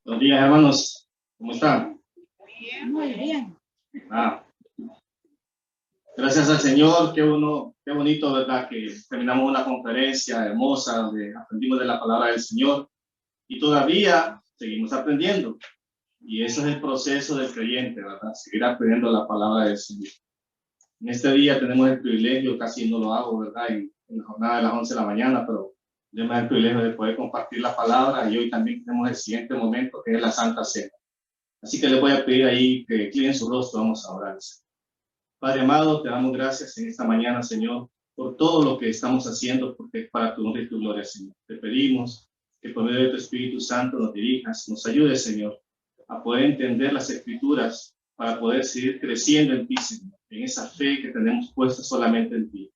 Buenos días, hermanos. ¿Cómo están? Muy bien. Gracias al Señor. Qué bonito, ¿verdad? Que terminamos una conferencia hermosa donde aprendimos de la palabra del Señor y todavía seguimos aprendiendo. Y eso es el proceso del creyente, ¿verdad? Seguir aprendiendo la palabra del Señor. En este día tenemos el privilegio, casi no lo hago, ¿verdad? En la jornada de las 11 de la mañana, pero tenemos el privilegio de poder compartir la palabra y hoy también tenemos el siguiente momento que es la Santa Cena. Así que les voy a pedir ahí que inclinen su rostro, vamos a orar. Padre amado, te damos gracias en esta mañana, Señor, por todo lo que estamos haciendo, porque es para tu honra y tu gloria, Señor. Te pedimos que por medio de tu Espíritu Santo nos dirijas, nos ayudes, Señor, a poder entender las Escrituras para poder seguir creciendo en ti, Señor, en esa fe que tenemos puesta solamente en ti.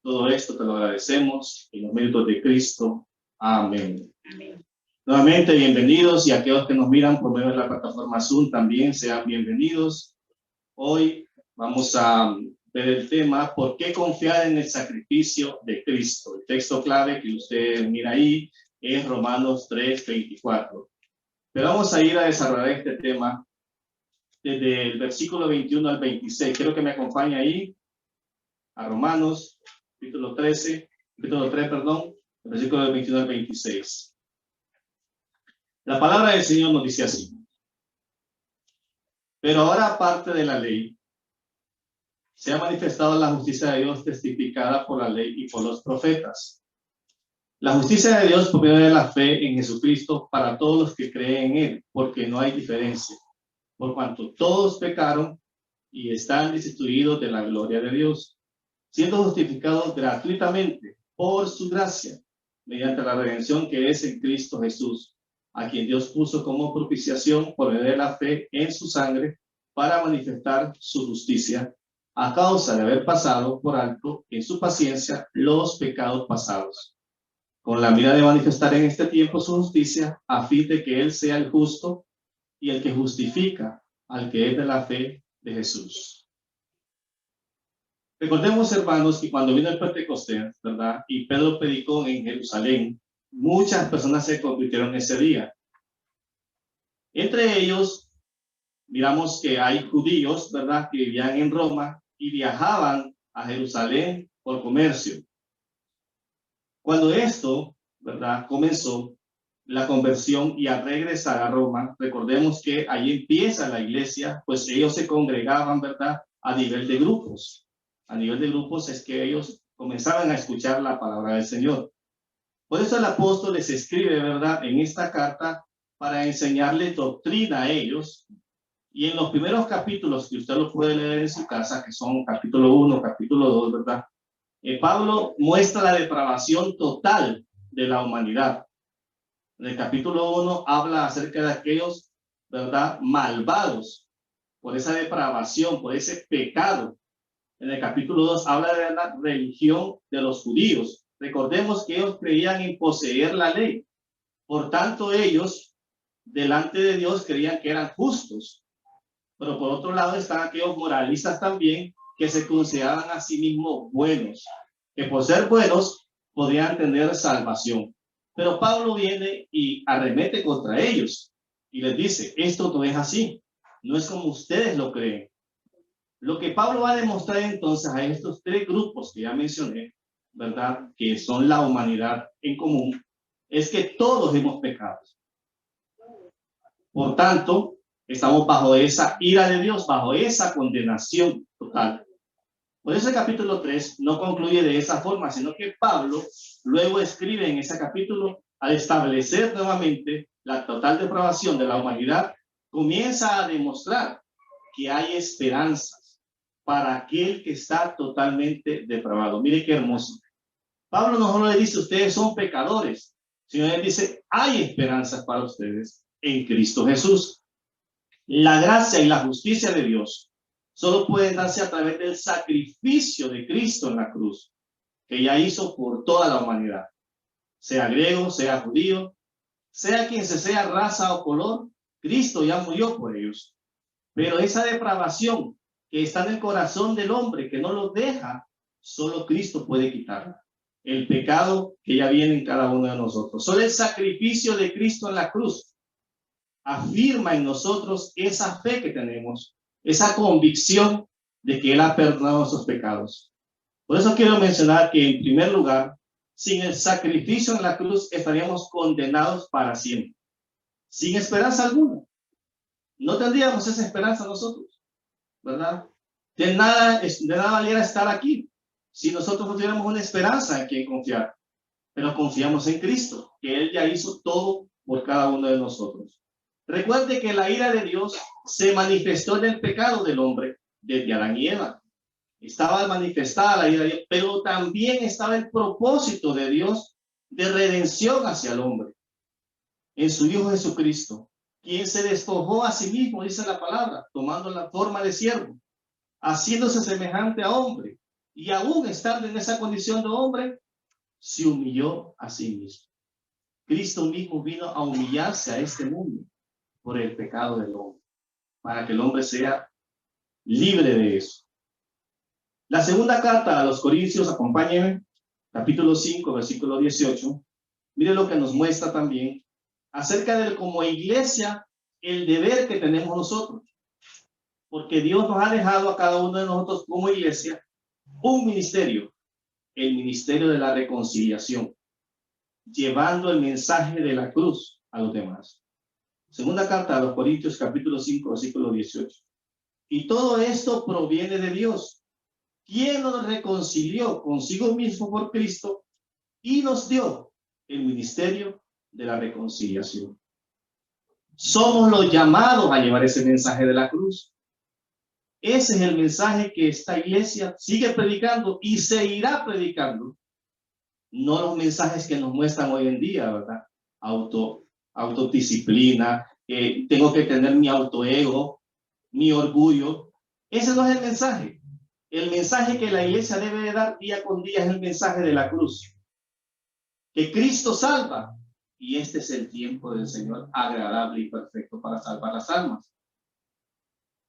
Todo esto te lo agradecemos en los méritos de Cristo. Amén. Amén. Nuevamente, bienvenidos, y aquellos que nos miran por medio de la plataforma Zoom también sean bienvenidos. Hoy vamos a ver el tema, ¿por qué confiar en el sacrificio de Cristo? El texto clave que usted mira ahí es Romanos 3:24. Pero vamos a ir a desarrollar este tema desde el versículo 21 al 26. Quiero que me acompañe ahí a Romanos, capítulo 3, versículo 21 al 26. La palabra del Señor nos dice así: pero ahora, aparte de la ley, se ha manifestado la justicia de Dios testificada por la ley y por los profetas. La justicia de Dios por medio de la fe en Jesucristo para todos los que creen en Él, porque no hay diferencia, por cuanto todos pecaron y están destituidos de la gloria de Dios, siendo justificados gratuitamente por su gracia, mediante la redención que es en Cristo Jesús, a quien Dios puso como propiciación por medio de la fe en su sangre, para manifestar su justicia, a causa de haber pasado por alto en su paciencia los pecados pasados, con la mira de manifestar en este tiempo su justicia, a fin de que Él sea el justo y el que justifica al que es de la fe de Jesús. Recordemos, hermanos, que cuando vino el Pentecostés, ¿verdad? Y Pedro predicó en Jerusalén, muchas personas se convirtieron ese día. Entre ellos, miramos que hay judíos, ¿verdad?, que vivían en Roma y viajaban a Jerusalén por comercio. Cuando esto, ¿verdad?, comenzó la conversión y a regresar a Roma, recordemos que ahí empieza la iglesia, pues ellos se congregaban, ¿verdad?, a nivel de grupos. A nivel de grupos es que ellos comenzaban a escuchar la palabra del Señor. Por eso el apóstol les escribe, ¿verdad?, en esta carta para enseñarles doctrina a ellos. Y en los primeros capítulos, que usted lo puede leer en su casa, que son capítulo 1, capítulo 2, ¿verdad?, Pablo muestra la depravación total de la humanidad. En el capítulo 1 habla acerca de aquellos, ¿verdad?, malvados por esa depravación, por ese pecado. En el capítulo 2 habla de la religión de los judíos. Recordemos que ellos creían en poseer la ley. Por tanto, ellos, delante de Dios, creían que eran justos. Pero por otro lado están aquellos moralistas también, que se consideraban a sí mismos buenos, que por ser buenos podían tener salvación. Pero Pablo viene y arremete contra ellos y les dice: esto no es así, no es como ustedes lo creen. Lo que Pablo va a demostrar entonces a estos tres grupos que ya mencioné, ¿verdad?, que son la humanidad en común, es que todos hemos pecado. Por tanto, estamos bajo esa ira de Dios, bajo esa condenación total. Por eso el capítulo 3 no concluye de esa forma, sino que Pablo luego escribe en ese capítulo, al establecer nuevamente la total depravación de la humanidad, comienza a demostrar que hay esperanzas para aquel que está totalmente depravado. Mire qué hermoso. Pablo no solo le dice: ustedes son pecadores, sino le dice: hay esperanzas para ustedes en Cristo Jesús. La gracia y la justicia de Dios solo pueden darse a través del sacrificio de Cristo en la cruz, que ya hizo por toda la humanidad, sea griego, sea judío, sea quien sea, raza o color. Cristo ya murió por ellos. Pero esa depravación que está en el corazón del hombre, que no lo deja, solo Cristo puede quitarla. El pecado que ya viene en cada uno de nosotros. Solo el sacrificio de Cristo en la cruz afirma en nosotros esa fe que tenemos, esa convicción de que Él ha perdonado nuestros pecados. Por eso quiero mencionar que, en primer lugar, sin el sacrificio en la cruz estaríamos condenados para siempre, sin esperanza alguna. No tendríamos esa esperanza nosotros, ¿verdad? De nada valiera estar aquí si nosotros no tuviéramos una esperanza en quien confiar. Pero confiamos en Cristo, que Él ya hizo todo por cada uno de nosotros. Recuerde que la ira de Dios se manifestó en el pecado del hombre desde Adán y Eva. Estaba manifestada la ira de Dios, pero también estaba el propósito de Dios de redención hacia el hombre en su Hijo Jesucristo, quien se despojó a sí mismo, dice la palabra, tomando la forma de siervo, haciéndose semejante a hombre, y aún estando en esa condición de hombre, se humilló a sí mismo. Cristo mismo vino a humillarse a este mundo por el pecado del hombre, para que el hombre sea libre de eso. La segunda carta a los Corintios, acompáñenme, capítulo 5, versículo 18. Mire lo que nos muestra también acerca de como iglesia el deber que tenemos nosotros, porque Dios nos ha dejado a cada uno de nosotros como iglesia un ministerio, el ministerio de la reconciliación, llevando el mensaje de la cruz a los demás. Segunda carta a los Corintios, capítulo 5, versículo 18. Y todo esto proviene de Dios, quien nos reconcilió consigo mismo por Cristo y nos dio el ministerio de la reconciliación. Somos los llamados a llevar ese mensaje de la cruz. Ese es el mensaje que esta iglesia sigue predicando y seguirá predicando. No los mensajes que nos muestran hoy en día, ¿verdad? Autodisciplina, tengo que tener mi autoego, mi orgullo. Ese no es el mensaje. El mensaje que la iglesia debe de dar día con día es el mensaje de la cruz. Que Cristo salva. Y este es el tiempo del Señor agradable y perfecto para salvar las almas.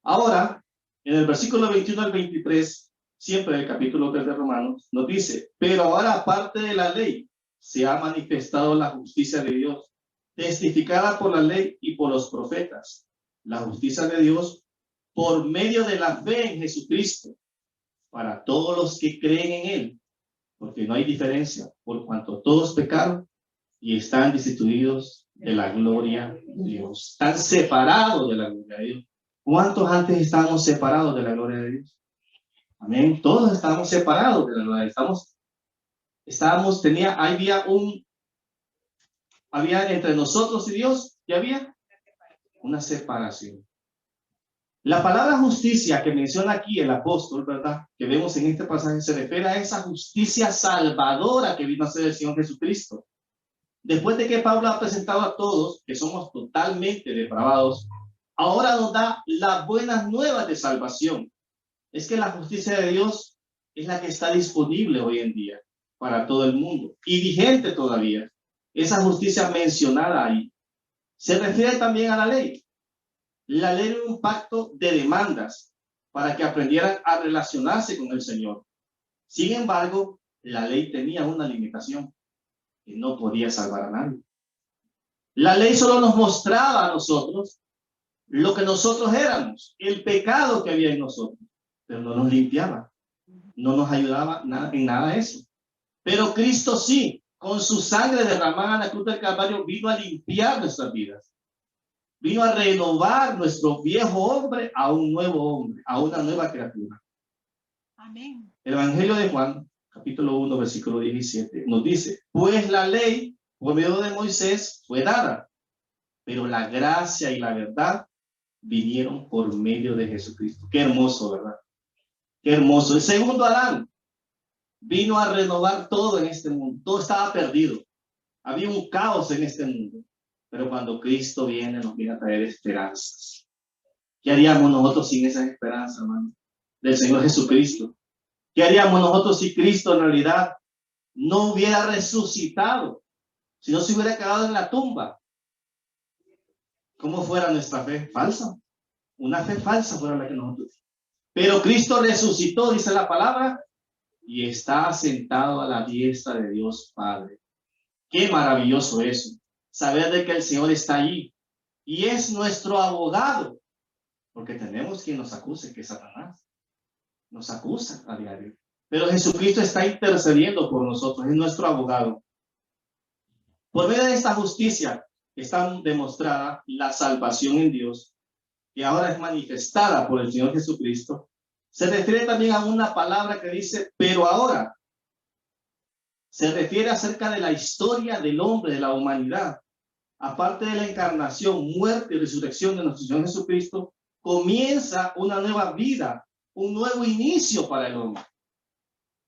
Ahora, en el versículo 21 al 23, siempre el capítulo 3 de Romanos, nos dice, pero ahora aparte de la ley, se ha manifestado la justicia de Dios, testificada por la ley y por los profetas. La justicia de Dios por medio de la fe en Jesucristo, para todos los que creen en Él, porque no hay diferencia, por cuanto todos pecaron y están destituidos de la gloria de Dios. Están separados de la gloria de Dios. ¿Cuántos antes estábamos separados de la gloria de Dios? Amén. Todos estábamos separados de la gloria de Dios. Había entre nosotros y Dios, ¿qué había? Una separación. La palabra justicia que menciona aquí el apóstol, ¿verdad? Que vemos en este pasaje, se refiere a esa justicia salvadora que vino a ser el Señor Jesucristo. Después de que Pablo ha presentado a todos que somos totalmente depravados, ahora nos da las buenas nuevas de salvación. Es que la justicia de Dios es la que está disponible hoy en día para todo el mundo y vigente todavía. Esa justicia mencionada ahí se refiere también a la ley. La ley era un pacto de demandas para que aprendieran a relacionarse con el Señor. Sin embargo, la ley tenía una limitación, que no podía salvar a nadie. La ley solo nos mostraba a nosotros lo que nosotros éramos, el pecado que había en nosotros, pero no nos limpiaba, no nos ayudaba en nada de eso. Pero Cristo sí, con su sangre derramada en la cruz del Calvario, vino a limpiar nuestras vidas. Vino a renovar nuestro viejo hombre a un nuevo hombre, a una nueva criatura. Amén. El Evangelio de Juan, capítulo 1, versículo 17, nos dice, pues la ley por medio de Moisés fue dada, pero la gracia y la verdad vinieron por medio de Jesucristo. Qué hermoso, ¿verdad? Qué hermoso. El segundo Adán vino a renovar todo en este mundo. Todo estaba perdido. Había un caos en este mundo. Pero cuando Cristo viene, nos viene a traer esperanzas. ¿Qué haríamos nosotros sin esa esperanza, hermano? Del Señor Jesucristo. ¿Qué haríamos nosotros si Cristo en realidad no hubiera resucitado? Si no se hubiera quedado en la tumba. ¿Cómo fuera nuestra fe? Falsa. Una fe falsa fuera la que nosotros. Pero Cristo resucitó, dice la palabra, y está sentado a la diestra de Dios Padre. Qué maravilloso eso. Saber de que el Señor está allí, y es nuestro abogado, porque tenemos quien nos acuse, que es Satanás. Nos acusa a diario. Pero Jesucristo está intercediendo por nosotros, es nuestro abogado. Por medio de esta justicia está demostrada la salvación en Dios, que ahora es manifestada por el Señor Jesucristo. Se refiere también a una palabra que dice, pero ahora. Se refiere acerca de la historia del hombre, de la humanidad. Aparte de la encarnación, muerte y resurrección de nuestro Señor Jesucristo, comienza una nueva vida, un nuevo inicio para el hombre.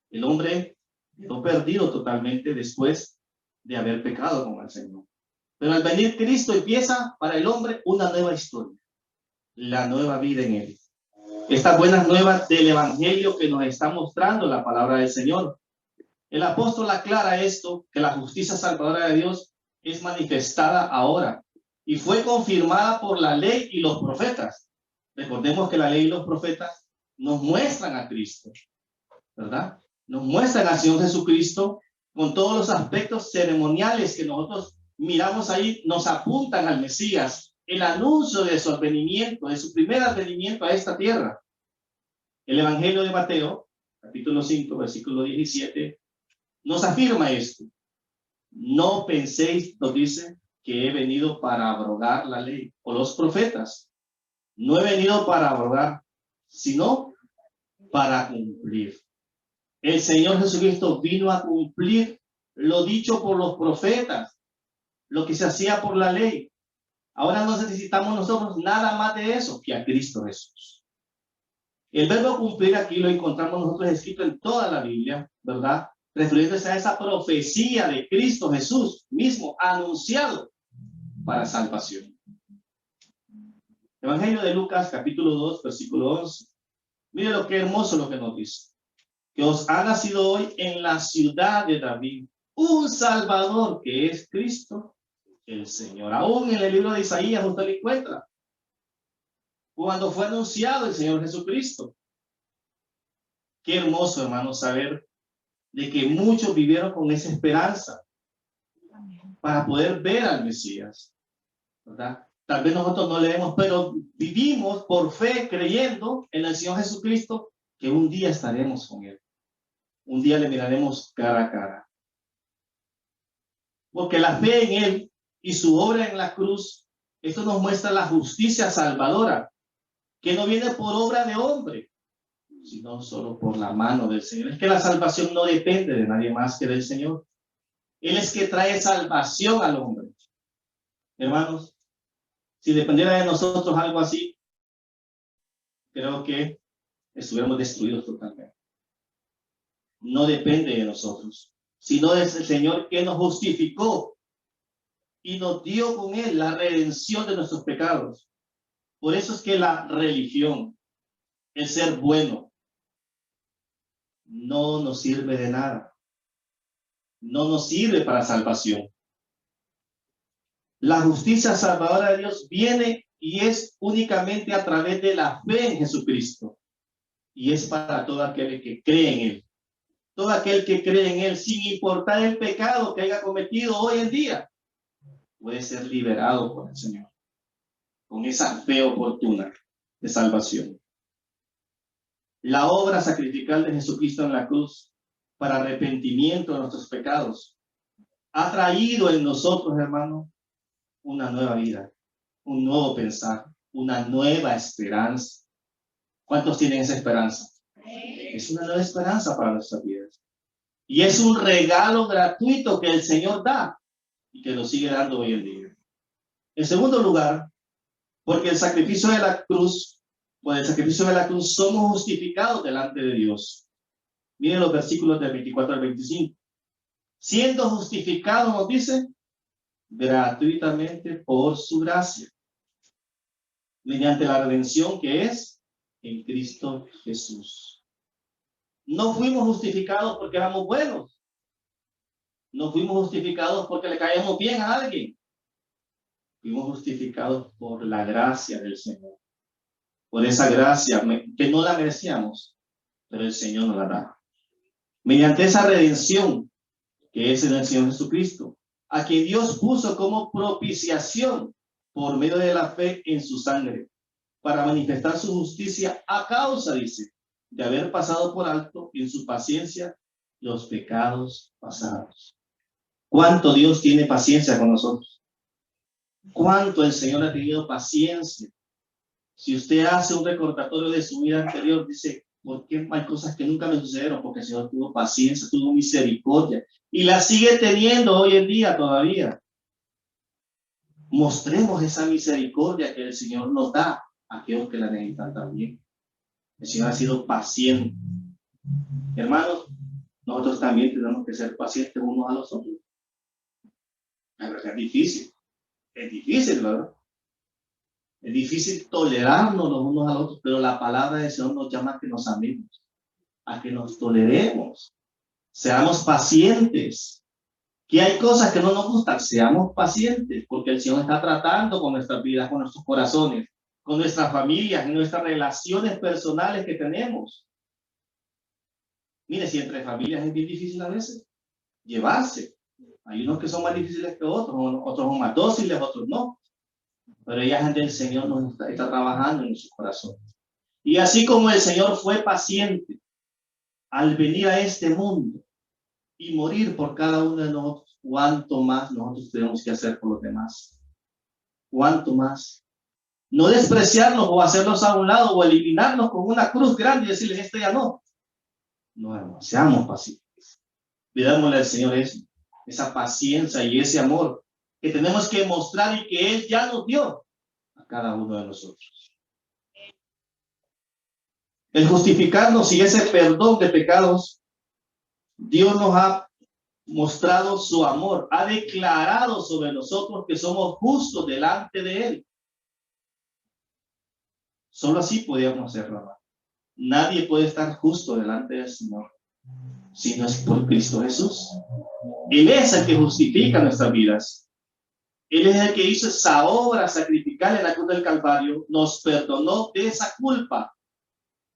El hombre quedó perdido totalmente después de haber pecado con el Señor. Pero al venir Cristo empieza para el hombre una nueva historia, la nueva vida en él. Estas buenas nuevas del Evangelio que nos está mostrando la palabra del Señor. El apóstol aclara esto, que la justicia salvadora de Dios es manifestada ahora y fue confirmada por la ley y los profetas. Recordemos que la ley y los profetas nos muestran a Cristo, ¿verdad? Nos muestran al Señor Jesucristo con todos los aspectos ceremoniales que nosotros miramos ahí, nos apuntan al Mesías, el anuncio de su advenimiento, de su primer advenimiento a esta tierra. El Evangelio de Mateo, capítulo 5, versículo 17, nos afirma esto. No penséis, nos dice, que he venido para abrogar la ley o los profetas. No he venido para abrogar, sino para cumplir. El Señor Jesucristo vino a cumplir lo dicho por los profetas, lo que se hacía por la ley. Ahora no necesitamos nosotros nada más de eso que a Cristo Jesús. El verbo cumplir aquí lo encontramos nosotros escrito en toda la Biblia, ¿verdad? Refiriéndose a esa profecía de Cristo Jesús mismo, anunciado para salvación. Evangelio de Lucas, capítulo 2, versículo 11. Mire lo que hermoso lo que nos dice. Que os ha nacido hoy en la ciudad de David un Salvador, que es Cristo el Señor. Aún en el libro de Isaías usted lo encuentra. Cuando fue anunciado el Señor Jesucristo. Qué hermoso, hermano, saber de que muchos vivieron con esa esperanza para poder ver al Mesías, ¿verdad? Tal vez nosotros no leemos, pero vivimos por fe creyendo en el Señor Jesucristo que un día estaremos con Él. Un día le miraremos cara a cara. Porque la fe en Él y su obra en la cruz, esto nos muestra la justicia salvadora, que no viene por obra de hombre, sino solo por la mano del Señor. Es que la salvación no depende de nadie más que del Señor. Él es que trae salvación al hombre. Hermanos, si dependiera de nosotros algo así, creo que estuviéramos destruidos totalmente. No depende de nosotros, sino es el Señor que nos justificó y nos dio con Él la redención de nuestros pecados. Por eso es que la religión, el ser bueno, no nos sirve de nada. No nos sirve para salvación. La justicia salvadora de Dios viene y es únicamente a través de la fe en Jesucristo. Y es para todo aquel que cree en Él. Todo aquel que cree en Él, sin importar el pecado que haya cometido hoy en día, puede ser liberado por el Señor. Con esa fe oportuna de salvación. La obra sacrificial de Jesucristo en la cruz para arrepentimiento de nuestros pecados ha traído en nosotros, hermanos, una nueva vida, un nuevo pensar, una nueva esperanza. ¿Cuántos tienen esa esperanza? Es una nueva esperanza para nuestras vidas. Y es un regalo gratuito que el Señor da y que lo sigue dando hoy en día. En segundo lugar, porque el sacrificio de la cruz, por el sacrificio de la cruz somos justificados delante de Dios. Miren los versículos del 24 al 25. Siendo justificados, nos dice, gratuitamente por su gracia, mediante la redención que es en Cristo Jesús. No fuimos justificados porque éramos buenos. No fuimos justificados porque le caíamos bien a alguien. Fuimos justificados por la gracia del Señor. Por esa gracia que no la merecíamos, pero el Señor nos la da. Mediante esa redención que es en el Señor Jesucristo, a quien Dios puso como propiciación por medio de la fe en su sangre, para manifestar su justicia a causa, dice, de haber pasado por alto en su paciencia los pecados pasados. ¿Cuánto Dios tiene paciencia con nosotros? ¿Cuánto el Señor ha tenido paciencia? Si usted hace un recordatorio de su vida anterior, dice, ¿por qué hay cosas que nunca me sucedieron? Porque el Señor tuvo paciencia, tuvo misericordia y la sigue teniendo hoy en día todavía. Mostremos esa misericordia que el Señor nos da a aquellos que la necesitan también. El Señor ha sido paciente. Hermanos, nosotros también tenemos que ser pacientes unos a los otros. Es difícil, ¿verdad? Es difícil tolerarnos los unos a los otros, pero la palabra del Señor nos llama a que nos amemos, a que nos toleremos, seamos pacientes. Que hay cosas que no nos gustan, seamos pacientes, porque el Señor está tratando con nuestras vidas, con nuestros corazones, con nuestras familias, en nuestras relaciones personales que tenemos. Mire, si entre familias es bien difícil a veces llevarse. Hay unos que son más difíciles que otros, otros son más dóciles, otros no. Pero ya gente del Señor nos está trabajando en su corazón. Y así como el Señor fue paciente al venir a este mundo y morir por cada uno de nosotros, ¿cuánto más nosotros tenemos que hacer por los demás? ¿Cuánto más? No despreciarlos o hacerlos a un lado o eliminarlos con una cruz grande y decirles, esto ya no. No, hermano, seamos pacientes. Pidámosle al Señor eso, esa paciencia y ese amor que tenemos que mostrar y que Él ya nos dio a cada uno de nosotros. El justificarnos y ese perdón de pecados, Dios nos ha mostrado su amor, ha declarado sobre nosotros que somos justos delante de Él. Solo así podíamos hacerlo. Nadie puede estar justo delante del Señor si no es por Cristo Jesús. Él es el que justifica nuestras vidas. Él es el que hizo esa obra sacrificial en la cruz del Calvario, nos perdonó de esa culpa,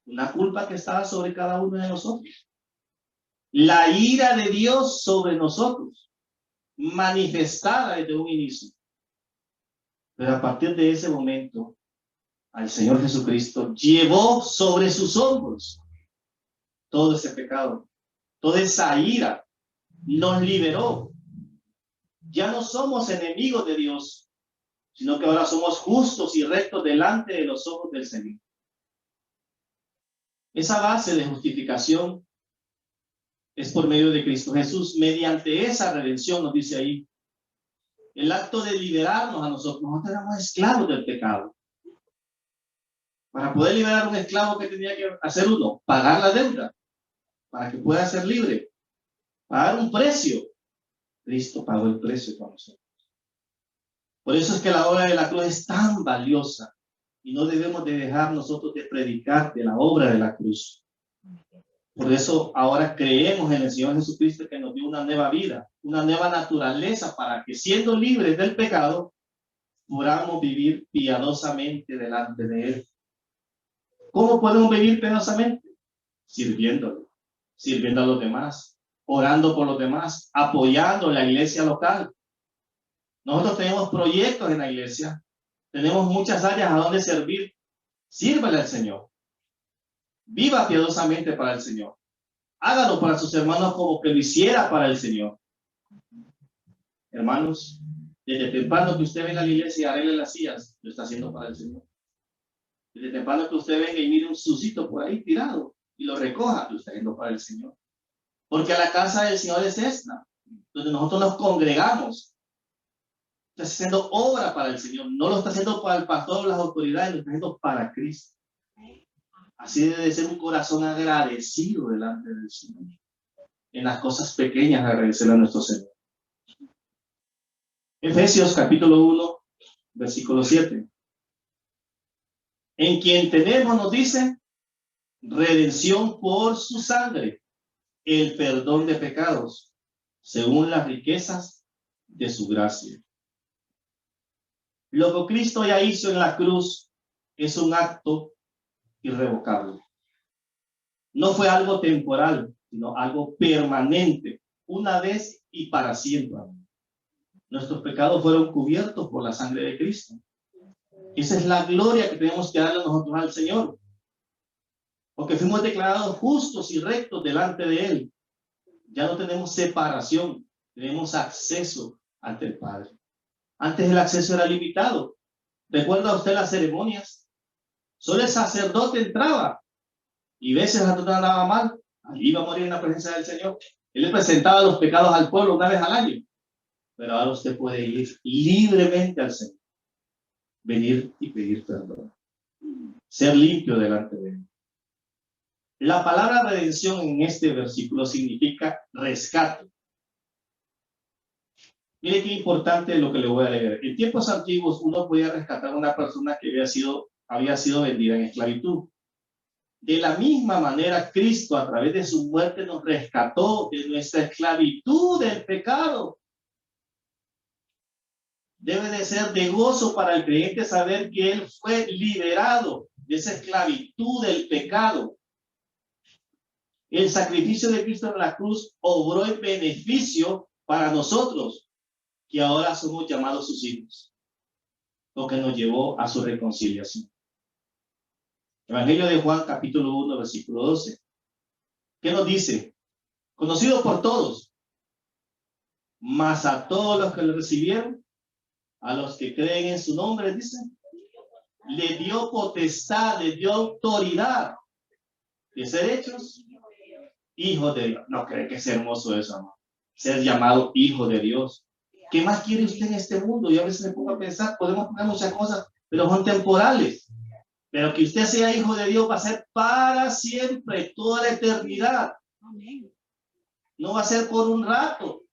una culpa que estaba sobre cada uno de nosotros. La ira de Dios sobre nosotros, manifestada desde un inicio. Pero a partir de ese momento, al Señor Jesucristo llevó sobre sus hombros todo ese pecado, toda esa ira, nos liberó. Ya no somos enemigos de Dios, sino que ahora somos justos y rectos delante de los ojos del Señor. Esa base de justificación es por medio de Cristo Jesús. Mediante esa redención, nos dice ahí, el acto de liberarnos a nosotros. Nosotros éramos esclavos del pecado. Para poder liberar a un esclavo, ¿qué tenía que hacer uno? Pagar la deuda, para que pueda ser libre. Pagar un precio. Cristo pagó el precio por nosotros. Por eso es que la obra de la cruz es tan valiosa. Y no debemos de dejar nosotros de predicar de la obra de la cruz. Por eso ahora creemos en el Señor Jesucristo, que nos dio una nueva vida, una nueva naturaleza, para que siendo libres del pecado, podamos vivir piadosamente delante de Él. ¿Cómo podemos vivir piadosamente? Sirviéndole, sirviendo a los demás, orando por los demás, apoyando la iglesia local. Nosotros tenemos proyectos en la iglesia, tenemos muchas áreas a donde servir. Sírvale al Señor. Viva piadosamente para el Señor. Hágalo para sus hermanos como que lo hiciera para el Señor. Hermanos, desde temprano que usted venga a la iglesia y arregle las sillas, lo está haciendo para el Señor. Desde temprano que usted venga y mire un sucito por ahí tirado y lo recoja, lo está haciendo para el Señor. Porque la casa del Señor es esta, donde nosotros nos congregamos. Está haciendo obra para el Señor. No lo está haciendo para el pastor o las autoridades, lo está haciendo para Cristo. Así debe ser un corazón agradecido delante del Señor. En las cosas pequeñas, agradecerle a nuestro Señor. Efesios capítulo 1, versículo 7. En quien tenemos, nos dice, redención por su sangre, el perdón de pecados, según las riquezas de su gracia. Lo que Cristo ya hizo en la cruz es un acto irrevocable. No fue algo temporal, sino algo permanente, una vez y para siempre. Nuestros pecados fueron cubiertos por la sangre de Cristo. Esa es la gloria que tenemos que darle nosotros al Señor. Porque fuimos declarados justos y rectos delante de Él. Ya no tenemos separación, tenemos acceso ante el Padre. Antes el acceso era limitado. ¿Recuerda usted las ceremonias? Solo el sacerdote entraba y veces la persona andaba mal, allí iba a morir en la presencia del Señor. Él le presentaba los pecados al pueblo una vez al año. Pero ahora usted puede ir libremente al Señor, venir y pedir perdón, ser limpio delante de Él. La palabra redención en este versículo significa rescate. Mire qué importante lo que le voy a leer. En tiempos antiguos uno podía rescatar a una persona que había sido vendida en esclavitud. De la misma manera, Cristo a través de su muerte nos rescató de nuestra esclavitud del pecado. Debe de ser de gozo para el creyente saber que Él fue liberado de esa esclavitud del pecado. El sacrificio de Cristo en la cruz obró en beneficio para nosotros, que ahora somos llamados sus hijos, lo que nos llevó a su reconciliación. Evangelio de Juan, capítulo 1, versículo 12. ¿Qué nos dice? Conocido por todos, mas a todos los que le recibieron, a los que creen en su nombre, dice, le dio potestad, le dio autoridad de ser hechos hijos de Dios. No cree que es hermoso eso, ¿no? Ser llamado hijo de Dios. ¿Qué más quiere usted en este mundo? Yo a veces me pongo a pensar, podemos poner muchas cosas, pero son temporales. Pero que usted sea hijo de Dios va a ser para siempre, toda la eternidad. No va a ser por un rato,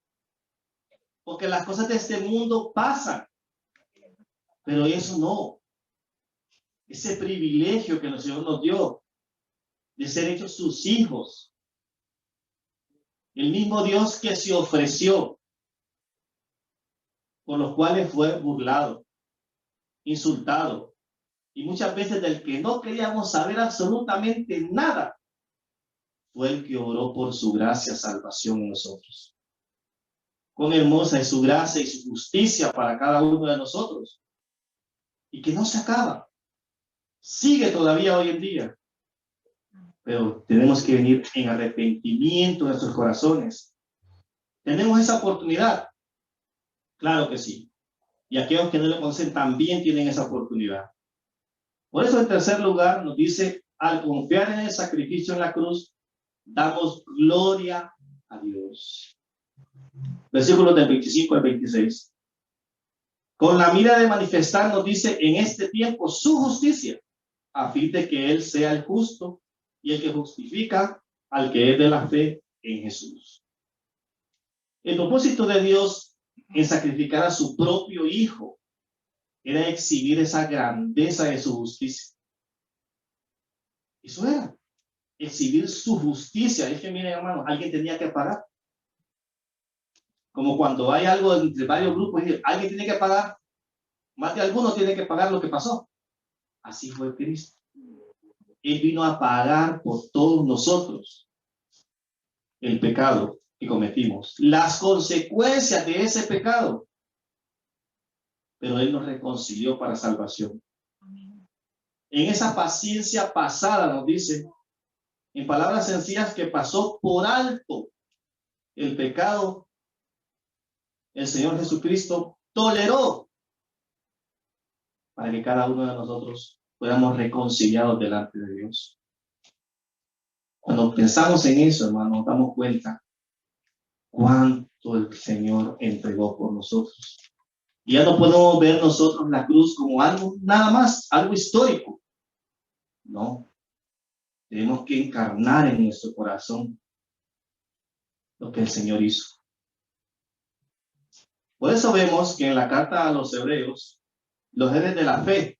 porque las cosas de este mundo pasan. Pero eso no. Ese privilegio que el Señor nos dio de ser hechos sus hijos. El mismo Dios que se ofreció, por los cuales fue burlado, insultado, y muchas veces del que no queríamos saber absolutamente nada, fue el que obró por su gracia, salvación en nosotros. Cuán hermosa es su gracia y su justicia para cada uno de nosotros. Y que no se acaba. Sigue todavía hoy en día. Pero tenemos que venir en arrepentimiento de nuestros corazones. ¿Tenemos esa oportunidad? Claro que sí. Y aquellos que no lo conocen también tienen esa oportunidad. Por eso, en tercer lugar, nos dice, al confiar en el sacrificio en la cruz, damos gloria a Dios. Versículos del 25 al 26. Con la mira de manifestar, nos dice, en este tiempo su justicia, a fin de que Él sea el justo y el que justifica al que es de la fe en Jesús. El propósito de Dios en sacrificar a su propio Hijo era exhibir esa grandeza de su justicia. Eso era, exhibir su justicia. Es que, miren, hermano, alguien tenía que pagar. Como cuando hay algo entre varios grupos, alguien tiene que pagar, más de alguno tiene que pagar lo que pasó. Así fue Cristo. Él vino a pagar por todos nosotros el pecado que cometimos, las consecuencias de ese pecado. Pero Él nos reconcilió para salvación. En esa paciencia pasada, nos dice, en palabras sencillas, que pasó por alto el pecado, el Señor Jesucristo toleró para que cada uno de nosotros fuéramos reconciliados delante de Dios. Cuando pensamos en eso, hermano, nos damos cuenta cuánto el Señor entregó por nosotros. Y ya no podemos ver nosotros la cruz como algo, nada más, algo histórico. No. Tenemos que encarnar en nuestro corazón lo que el Señor hizo. Por eso vemos que en la carta a los hebreos, los héroes de la fe,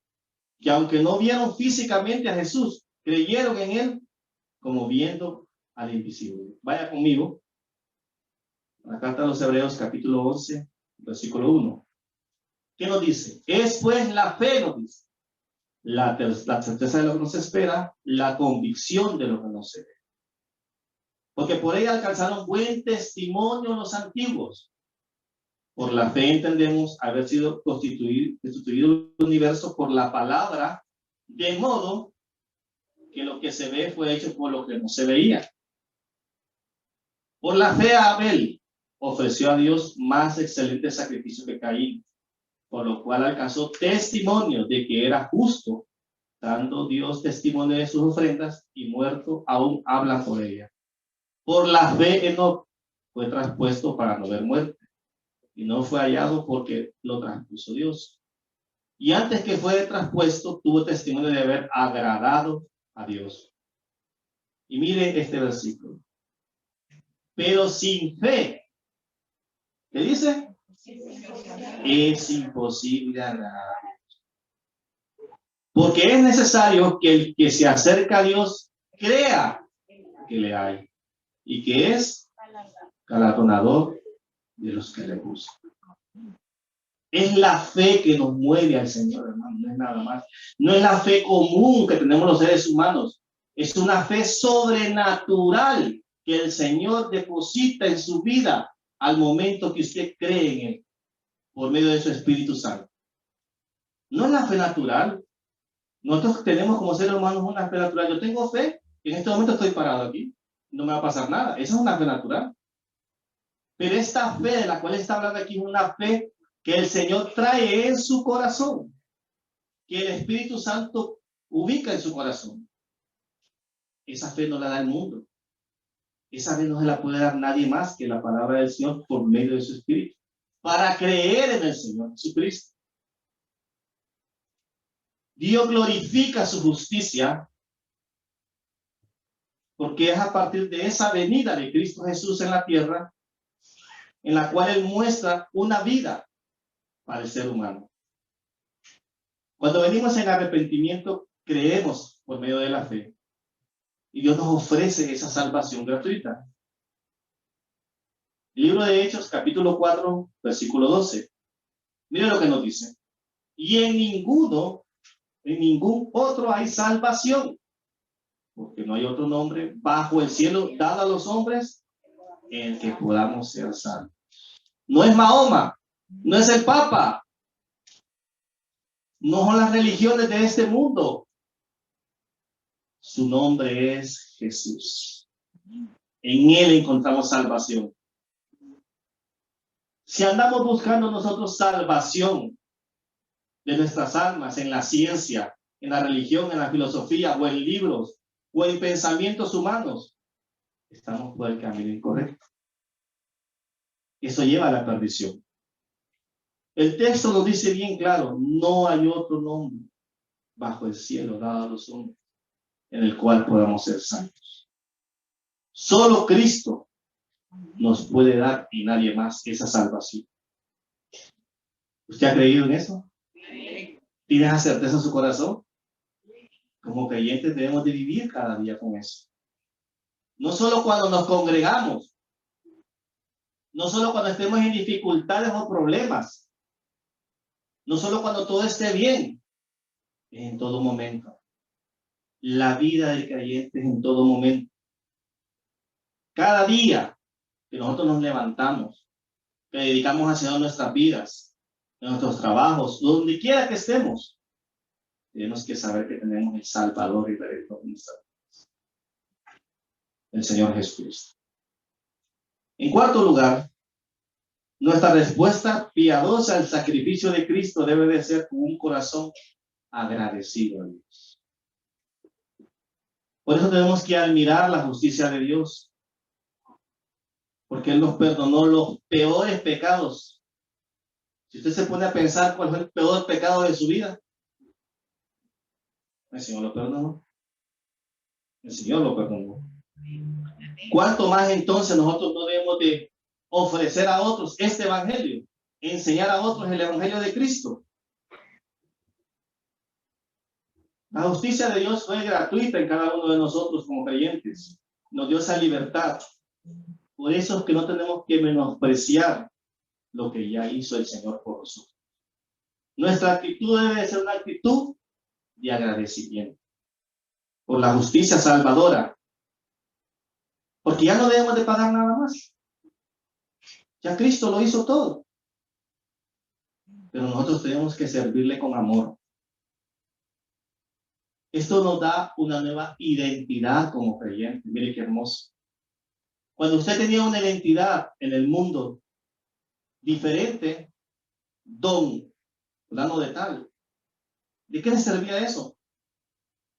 que aunque no vieron físicamente a Jesús, creyeron en Él como viendo al invisible. Vaya conmigo. La carta a los hebreos, capítulo 11, versículo 1. ¿Qué nos dice? Es pues la fe, nos dice. La certeza de lo que nos espera, la convicción de lo que no se ve. Porque por ella alcanzaron buen testimonio los antiguos. Por la fe entendemos haber sido constituido el universo por la palabra, de modo que lo que se ve fue hecho por lo que no se veía. Por la fe Abel ofreció a Dios más excelente sacrificio que Caín, por lo cual alcanzó testimonio de que era justo, dando Dios testimonio de sus ofrendas, y muerto aún habla por ella. Por la fe Enoc fue traspuesto para no ver muerte, y no fue hallado porque lo traspuso Dios. Y antes que fue traspuesto, tuvo testimonio de haber agradado a Dios. Y mire este versículo. Pero sin fe, ¿qué dice? Es imposible agradar a Dios. Porque es necesario que el que se acerca a Dios crea que le hay y que es galardonador de los que le buscan. Es la fe que nos mueve al Señor, hermano, no es nada más. No es la fe común que tenemos los seres humanos. Es una fe sobrenatural que el Señor deposita en su vida al momento que usted cree en Él, por medio de su Espíritu Santo. No es la fe natural. Nosotros tenemos como seres humanos una fe natural. Yo tengo fe, en este momento estoy parado aquí, no me va a pasar nada. Esa es una fe natural. Pero esta fe de la cual está hablando aquí es una fe que el Señor trae en su corazón, que el Espíritu Santo ubica en su corazón. Esa fe no la da el mundo. Esa fe no se la puede dar nadie más que la palabra del Señor por medio de su Espíritu, para creer en el Señor Jesucristo. Dios glorifica su justicia porque es a partir de esa venida de Cristo Jesús en la tierra en la cual Él muestra una vida para el ser humano. Cuando venimos en arrepentimiento, creemos por medio de la fe. Y Dios nos ofrece esa salvación gratuita. Libro de Hechos, capítulo 4, versículo 12. Mire lo que nos dice. Y en ningún otro hay salvación, porque no hay otro nombre bajo el cielo dado a los hombres en el que podamos ser salvos. No es Mahoma, no es el Papa, no son las religiones de este mundo. Su nombre es Jesús. En Él encontramos salvación. Si andamos buscando nosotros salvación de nuestras almas en la ciencia, en la religión, en la filosofía, o en libros, o en pensamientos humanos, estamos por el camino incorrecto. Eso lleva a la perdición. El texto nos dice bien claro, no hay otro nombre bajo el cielo dado a los hombres en el cual podamos ser santos. Solo Cristo nos puede dar y nadie más esa salvación. ¿Usted ha creído en eso? ¿Tiene esa certeza en su corazón? Como creyentes debemos de vivir cada día con eso. No solo cuando nos congregamos, no solo cuando estemos en dificultades o problemas, no solo cuando todo esté bien, en todo momento. La vida del creyente es en todo momento. Cada día que nosotros nos levantamos, que dedicamos a hacer nuestras vidas, en nuestros trabajos, donde quiera que estemos, tenemos que saber que tenemos el Salvador y Redentor de nuestras vidas, el Señor Jesucristo. En cuarto lugar, nuestra respuesta piadosa al sacrificio de Cristo debe de ser con un corazón agradecido a Dios. Por eso tenemos que admirar la justicia de Dios, porque Él nos perdonó los peores pecados. Si usted se pone a pensar cuál fue el peor pecado de su vida, el Señor lo perdonó. El Señor lo perdonó. ¿Cuánto más entonces nosotros no debemos de ofrecer a otros este evangelio, enseñar a otros el evangelio de Cristo? La justicia de Dios fue gratuita en cada uno de nosotros como creyentes. Nos dio esa libertad. Por eso es que no tenemos que menospreciar lo que ya hizo el Señor por nosotros. Nuestra actitud debe ser una actitud de agradecimiento por la justicia salvadora. Porque ya no debemos de pagar nada más. Ya Cristo lo hizo todo. pero nosotros tenemos que servirle con amor. Esto nos da una nueva identidad como creyentes. Mire qué hermoso. Cuando usted tenía una identidad en el mundo diferente, don, plano de tal, ¿de qué le servía eso?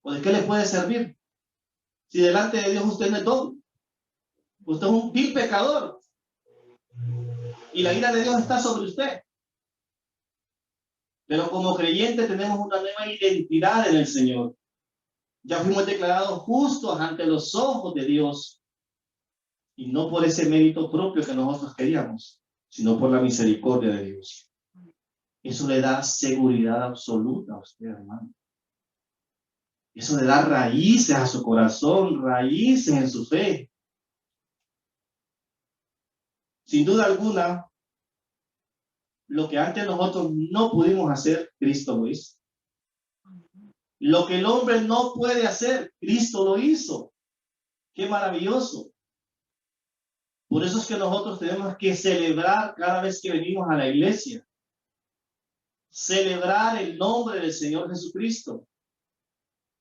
¿O de qué le puede servir? Si delante de Dios usted no es don, usted es un vil pecador y la ira de Dios está sobre usted. Pero como creyente tenemos una nueva identidad en el Señor. Ya fuimos declarados justos ante los ojos de Dios y no por ese mérito propio que nosotros queríamos, sino por la misericordia de Dios. Eso le da seguridad absoluta a usted, hermano. Eso le da raíces a su corazón, raíces en su fe. Sin duda alguna, lo que antes nosotros no pudimos hacer, Cristo lo hizo. Lo que el hombre no puede hacer, Cristo lo hizo. Qué maravilloso. Por eso es que nosotros tenemos que celebrar cada vez que venimos a la iglesia. Celebrar el nombre del Señor Jesucristo.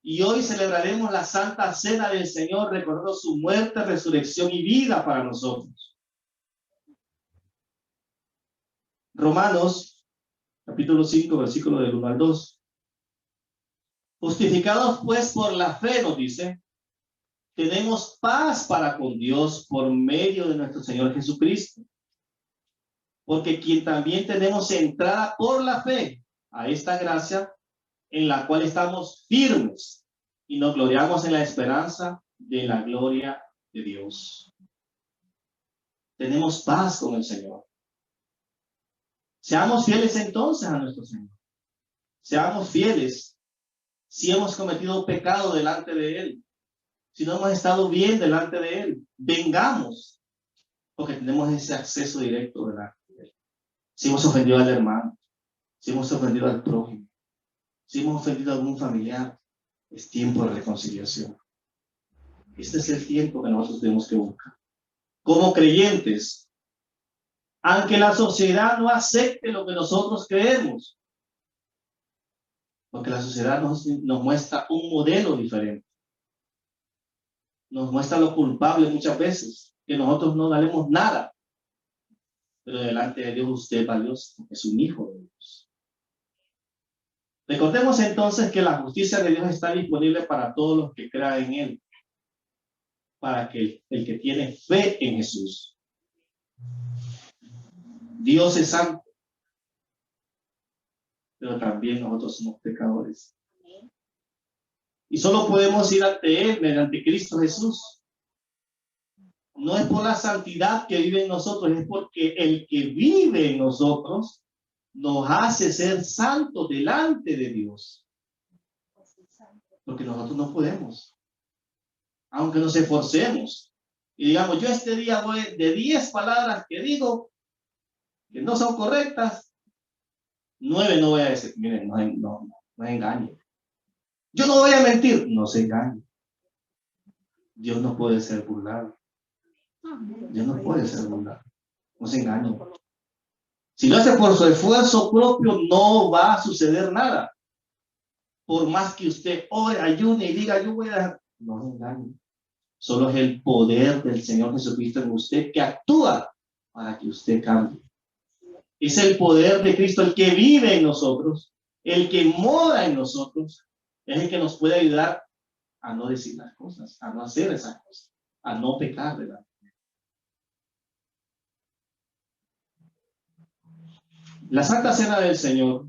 Y hoy celebraremos la Santa Cena del Señor, recordando su muerte, resurrección y vida para nosotros. Romanos, capítulo 5, versículo del 1 al 2. Justificados pues por la fe, nos dice, tenemos paz para con Dios por medio de nuestro Señor Jesucristo. Porque quien también tenemos entrada por la fe a esta gracia en la cual estamos firmes y nos gloriamos en la esperanza de la gloria de Dios. Tenemos paz con el Señor. Seamos fieles entonces a nuestro Señor. Seamos fieles si hemos cometido pecado delante de Él, si no hemos estado bien delante de Él. Vengamos, porque tenemos ese acceso directo delante de Él. Si hemos ofendido al hermano, si hemos ofendido al prójimo, si hemos ofendido a algún familiar, es tiempo de reconciliación. Este es el tiempo que nosotros tenemos que buscar. Como creyentes, aunque la sociedad no acepte lo que nosotros creemos, porque la sociedad nos muestra un modelo diferente. Nos muestra lo culpable muchas veces, que nosotros no valemos nada. Pero delante de Dios usted es valioso, es un hijo de Dios. Recordemos entonces que la justicia de Dios está disponible para todos los que crean en Él. Para que el que tiene fe en Jesús. Dios es santo, pero también nosotros somos pecadores. Y solo podemos ir ante Él mediante Cristo Jesús. No es por la santidad que vive en nosotros, es porque el que vive en nosotros nos hace ser santos delante de Dios. Porque nosotros no podemos. Aunque nos esforcemos. Y digamos, yo este día voy de 10 palabras que digo que no son correctas, 9 no voy a decir. Miren, no engañe. Yo no voy a mentir, no se engañe. Dios no puede ser burlado. Dios no puede ser burlado. No se engañe. Si lo hace por su esfuerzo propio, no va a suceder nada. Por más que usted ore, ayune y diga, yo voy a... No se engañe. Solo es el poder del Señor Jesucristo en usted que actúa para que usted cambie. Es el poder de Cristo el que vive en nosotros, el que mora en nosotros, es el que nos puede ayudar a no decir las cosas, a no hacer esas cosas, a no pecar, ¿verdad? La Santa Cena del Señor,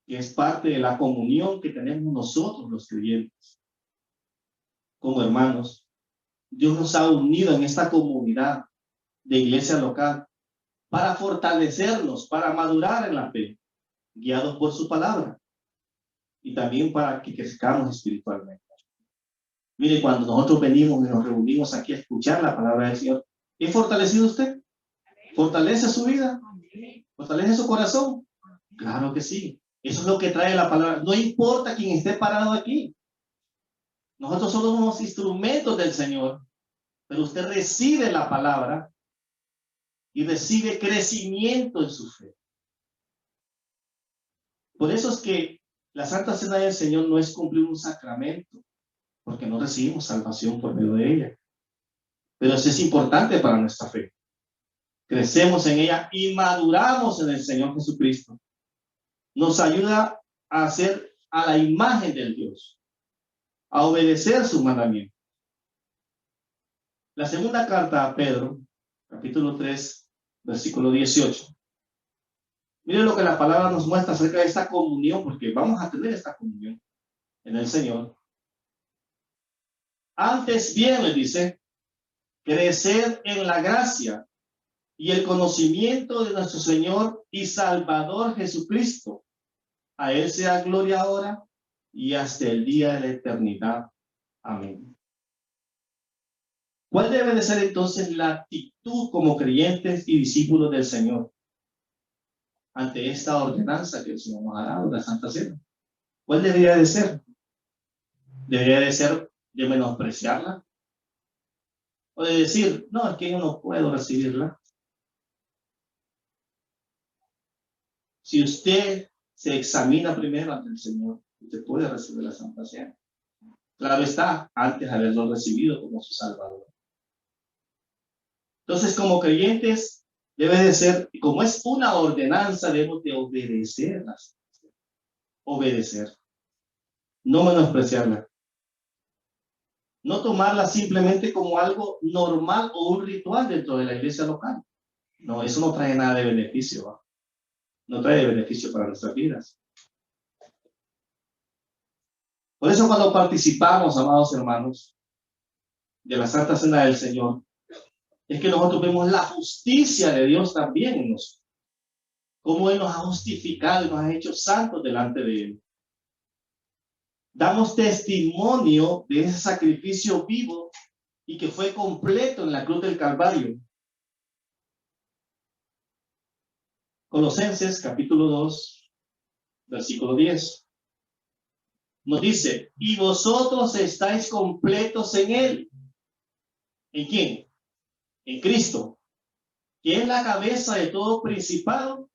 que es parte de la comunión que tenemos nosotros los creyentes, como hermanos, Dios nos ha unido en esta comunidad de iglesia local para fortalecernos, para madurar en la fe, guiados por su palabra, y también para que crezcamos espiritualmente. Mire, cuando nosotros venimos y nos reunimos aquí a escuchar la palabra del Señor, ¿es fortalecido usted? ¿Fortalece su vida? ¿Fortalece su corazón? Claro que sí. Eso es lo que trae la palabra. No importa quién esté parado aquí. Nosotros somos instrumentos del Señor, pero usted recibe la palabra y recibe crecimiento en su fe. Por eso es que la Santa Cena del Señor no es cumplir un sacramento, porque no recibimos salvación por medio de ella. Pero eso es importante para nuestra fe. Crecemos en ella y maduramos en el Señor Jesucristo. Nos ayuda a hacer a la imagen del Dios, a obedecer sus mandamientos. La segunda carta a Pedro, capítulo 3, versículo 18. Miren lo que la palabra nos muestra acerca de esta comunión, porque vamos a tener esta comunión en el Señor. Antes bien, le dice, crecer en la gracia y el conocimiento de nuestro Señor y Salvador Jesucristo. A Él sea gloria ahora y hasta el día de la eternidad. Amén. ¿Cuál debe de ser entonces la actitud como creyentes y discípulos del Señor ante esta ordenanza que el Señor nos ha dado, la Santa Cena? ¿Cuál debería de ser? ¿Debería de ser de menospreciarla? ¿O de decir, no, es que yo no puedo recibirla? Si usted se examina primero ante el Señor, usted puede recibir la Santa Cena. Claro está, antes de haberlo recibido como su Salvador. Entonces, como creyentes, debe de ser, como es una ordenanza, debemos de obedecerlas. Obedecer. No menospreciarla. No tomarla simplemente como algo normal o un ritual dentro de la iglesia local. No, eso no trae nada de beneficio. ¿Va? No trae beneficio para nuestras vidas. Por eso cuando participamos, amados hermanos, de la Santa Cena del Señor, es que nosotros vemos la justicia de Dios también en nosotros. Cómo Él nos ha justificado y nos ha hecho santos delante de Él. Damos testimonio de ese sacrificio vivo y que fue completo en la cruz del Calvario. Colosenses capítulo 2, versículo 10. Nos dice, y vosotros estáis completos en Él. ¿En quién? En Cristo, que es la cabeza de todo principado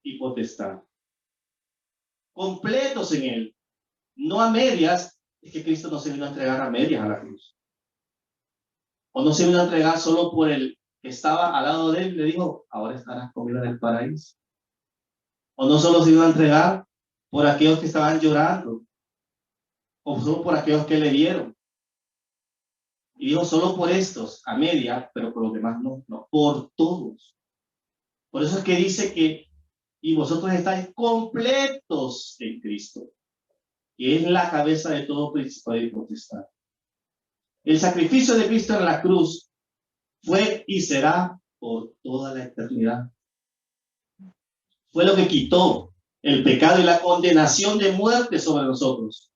y potestad. Completos en Él. No a medias, es que Cristo no se vino a entregar a medias a la cruz. O no se vino a entregar solo por el que estaba al lado de Él y le dijo, ahora estarás conmigo en el paraíso. O no solo se vino a entregar por aquellos que estaban llorando, o solo por aquellos que le dieron. Y dijo, solo por estos, a media, pero por los demás no, no, por todos. Por eso es que dice que, y vosotros estáis completos en Cristo, que es la cabeza de todo principado y potestad. El sacrificio de Cristo en la cruz fue y será por toda la eternidad. Fue lo que quitó el pecado y la condenación de muerte sobre nosotros.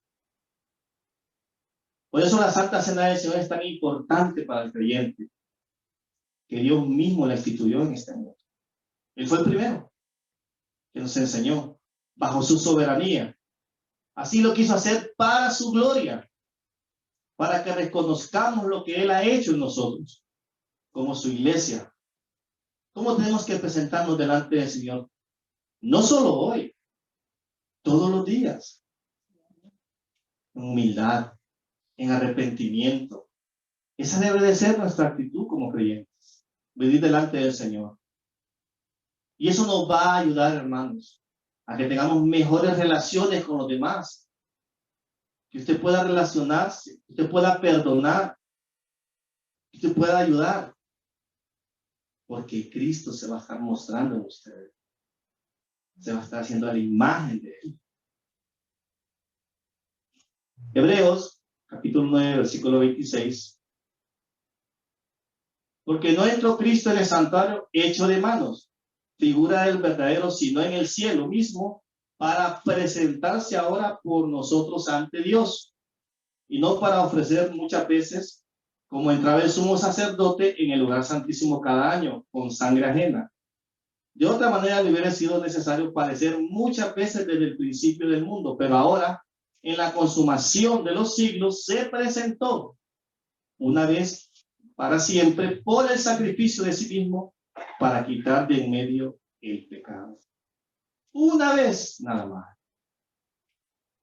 Por eso la Santa Cena del Señor es tan importante para el creyente, que Dios mismo la instituyó en este mundo. Él fue el primero que nos enseñó bajo su soberanía. Así lo quiso hacer para su gloria, para que reconozcamos lo que Él ha hecho en nosotros, como su iglesia. ¿Cómo tenemos que presentarnos delante del Señor? No solo hoy, todos los días. En humildad, en arrepentimiento. Esa debe de ser nuestra actitud como creyentes. Venir delante del Señor. Y eso nos va a ayudar, hermanos, a que tengamos mejores relaciones con los demás. Que usted pueda relacionarse, que usted pueda perdonar, que usted pueda ayudar. Porque Cristo se va a estar mostrando en ustedes. Se va a estar haciendo a la imagen de Él. Hebreos, capítulo 9, versículo 26. Porque no entró Cristo en el santuario hecho de manos, figura del verdadero, sino en el cielo mismo, para presentarse ahora por nosotros ante Dios, y no para ofrecer muchas veces, como entraba el sumo sacerdote en el lugar santísimo cada año, con sangre ajena. De otra manera le hubiera sido necesario padecer muchas veces desde el principio del mundo, pero ahora, en la consumación de los siglos, se presentó una vez para siempre por el sacrificio de sí mismo para quitar de en medio el pecado. Una vez, nada más.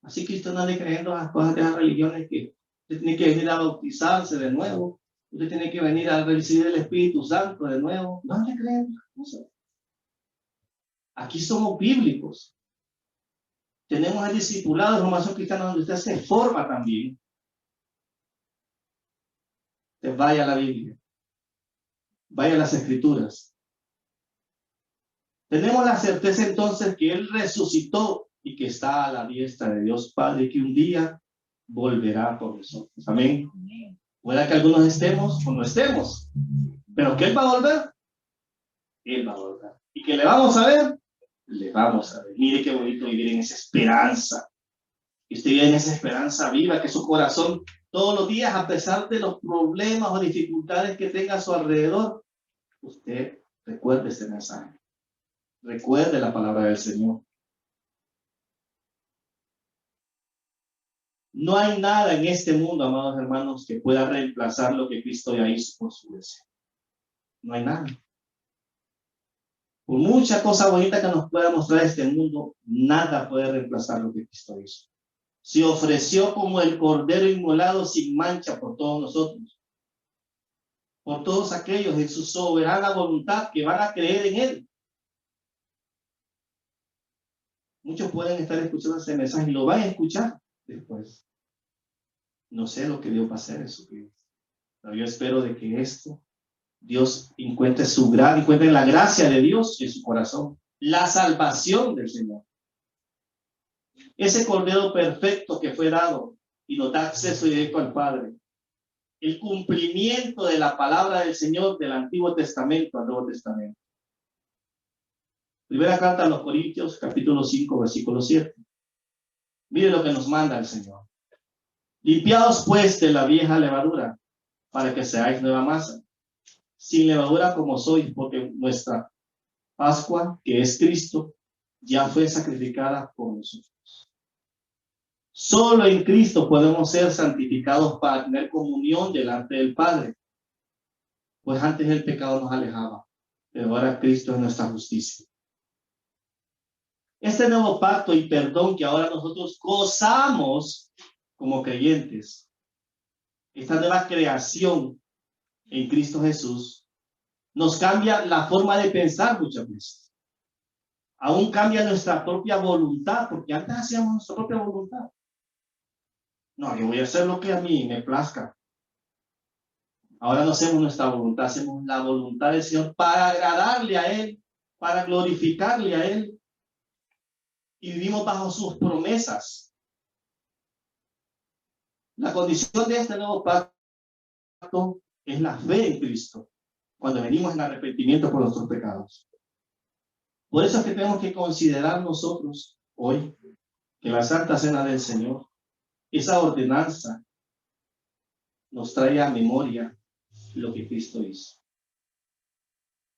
Así que usted no ande creyendo las cosas de las religiones que usted tiene que venir a bautizarse de nuevo. Usted tiene que venir a recibir el Espíritu Santo de nuevo. No ande creyendo las cosas. Aquí somos bíblicos. Tenemos el discipulado de formación cristiana donde usted se forma también. Usted vaya a la Biblia. Vaya a las Escrituras. Tenemos la certeza entonces que Él resucitó y que está a la diestra de Dios Padre y que un día volverá por nosotros. Amén. Pueda que algunos estemos o no estemos, pero que Él va a volver. Él va a volver. Y que le vamos a ver, le vamos a ver. Mire qué bonito vivir en esa esperanza. Que usted vive en esa esperanza viva, que su corazón todos los días, a pesar de los problemas o dificultades que tenga a su alrededor, usted recuerde este mensaje. Recuerde la palabra del Señor. No hay nada en este mundo, amados hermanos, que pueda reemplazar lo que Cristo ya hizo por su deseo. No hay nada. Por mucha cosa bonita que nos pueda mostrar este mundo, nada puede reemplazar lo que Cristo hizo. Se ofreció como el cordero inmolado sin mancha por todos nosotros. Por todos aquellos en su soberana voluntad que van a creer en Él. Muchos pueden estar escuchando ese mensaje y lo van a escuchar después. No sé lo que Dios va a hacer en su vida. Pero yo espero de que esto, Dios encuentre la gracia de Dios en su corazón. La salvación del Señor. Ese cordero perfecto que fue dado y nos da acceso directo al Padre. El cumplimiento de la palabra del Señor del Antiguo Testamento al Nuevo Testamento. Primera carta a los Corintios, capítulo 5, versículo 7. Mire lo que nos manda el Señor. Limpiaos pues de la vieja levadura, para que seáis nueva masa, sin levadura como sois, porque nuestra Pascua, que es Cristo, ya fue sacrificada por nosotros. Solo en Cristo podemos ser santificados para tener comunión delante del Padre. Pues antes el pecado nos alejaba, pero ahora Cristo es nuestra justicia. Este nuevo pacto y perdón que ahora nosotros gozamos como creyentes, esta nueva creación en Cristo Jesús, nos cambia la forma de pensar muchas veces. Aún cambia nuestra propia voluntad, porque antes hacíamos nuestra propia voluntad. No, yo voy a hacer lo que a mí me plazca. Ahora no hacemos nuestra voluntad, hacemos la voluntad del Señor para agradarle a Él, para glorificarle a Él. Y vivimos bajo sus promesas. La condición de este nuevo pacto es la fe en Cristo, cuando venimos en arrepentimiento por nuestros pecados. Por eso es que tenemos que considerar nosotros hoy que la Santa Cena del Señor, esa ordenanza, nos trae a memoria lo que Cristo hizo.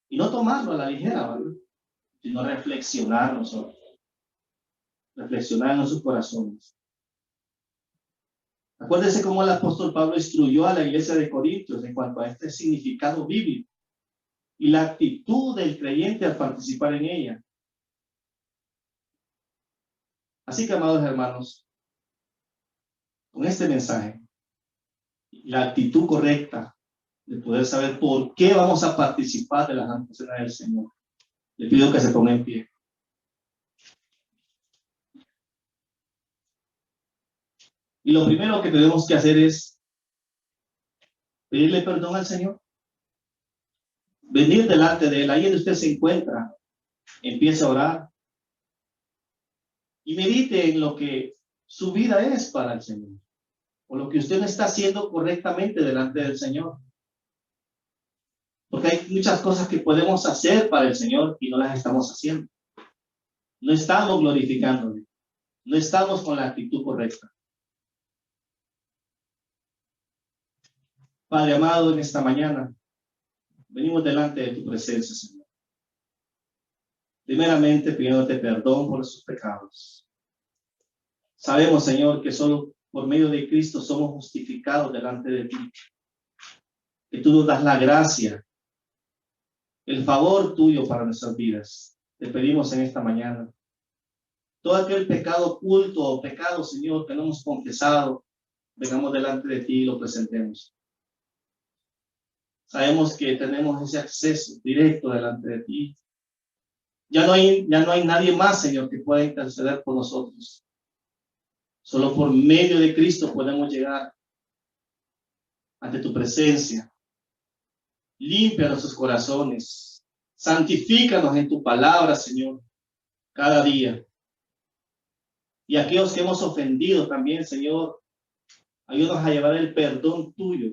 Y no tomarlo a la ligera, ¿verdad? Sino reflexionar nosotros. Reflexionar en nuestros corazones. Acuérdense cómo el apóstol Pablo instruyó a la iglesia de Corintios en cuanto a este significado bíblico y la actitud del creyente al participar en ella. Así que, amados hermanos, con este mensaje, la actitud correcta de poder saber por qué vamos a participar de la Santa Cena del Señor, le pido que se ponga en pie. Y lo primero que tenemos que hacer es pedirle perdón al Señor. Venir delante de Él, ahí donde usted se encuentra, empieza a orar. Y medite en lo que su vida es para el Señor. O lo que usted no está haciendo correctamente delante del Señor. Porque hay muchas cosas que podemos hacer para el Señor y no las estamos haciendo. No estamos glorificándole. No estamos con la actitud correcta. Padre amado, en esta mañana venimos delante de tu presencia, Señor. Primeramente pidiéndote perdón por sus pecados. Sabemos, Señor, que solo por medio de Cristo somos justificados delante de ti. Que tú nos das la gracia, el favor tuyo para nuestras vidas. Te pedimos en esta mañana Todo aquel pecado oculto o pecado, Señor, que no hemos confesado, vengamos delante de ti y lo presentemos. Sabemos que tenemos ese acceso directo delante de ti. Ya no hay nadie más, Señor, que pueda interceder por nosotros. Solo por medio de Cristo podemos llegar ante tu presencia. Limpia nuestros corazones. Santifícanos en tu palabra, Señor, cada día. Y aquellos que hemos ofendido también, Señor, ayúdanos a llevar el perdón tuyo,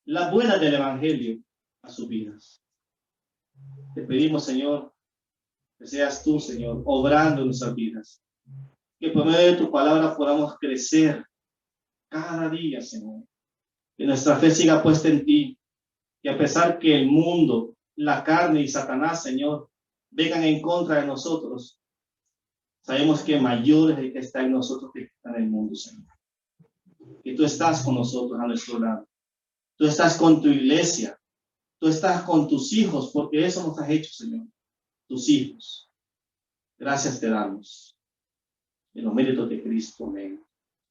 la buena del Evangelio a sus vidas. Te pedimos, Señor, que seas tú, Señor, obrando en nuestras vidas. Que por medio de tu palabra podamos crecer cada día, Señor. Que nuestra fe siga puesta en ti. Que a pesar que el mundo, la carne y Satanás, Señor, vengan en contra de nosotros, sabemos que mayor es el que está en nosotros que está en el mundo, Señor. Que tú estás con nosotros a nuestro lado. Tú estás con tu iglesia. Tú estás con tus hijos, porque eso nos has hecho, Señor. Tus hijos. Gracias te damos. En los méritos de Cristo, amén.